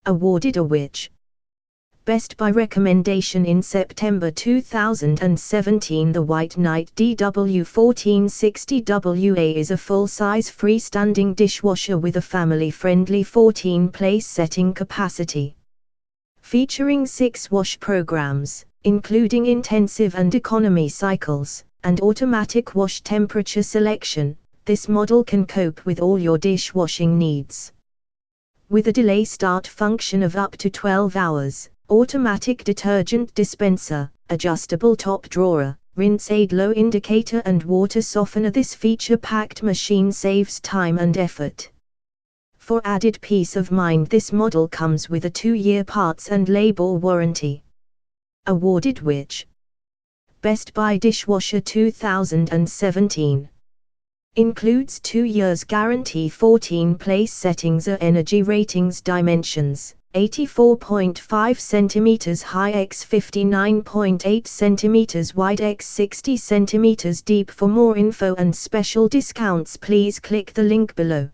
Awarded a which? Best by recommendation in September 2017. The White Knight DW1460WA is a full-size freestanding dishwasher with a family-friendly 14-place setting capacity. Featuring 6 wash programs, including intensive and economy cycles, and automatic wash temperature selection, this model can cope with all your dishwashing needs. With a delay start function of up to 12 hours, automatic detergent dispenser, adjustable top drawer, rinse aid low indicator and water softener, this feature-packed machine saves time and effort. For added peace of mind, this model comes with a 2-year parts and labor warranty. Awarded which? Best Buy Dishwasher 2017. Includes 2 years guarantee, 14-place settings, energy ratings, dimensions, 84.5 cm high x 59.8 cm wide x 60 cm deep. For more info and special discounts, please click the link below.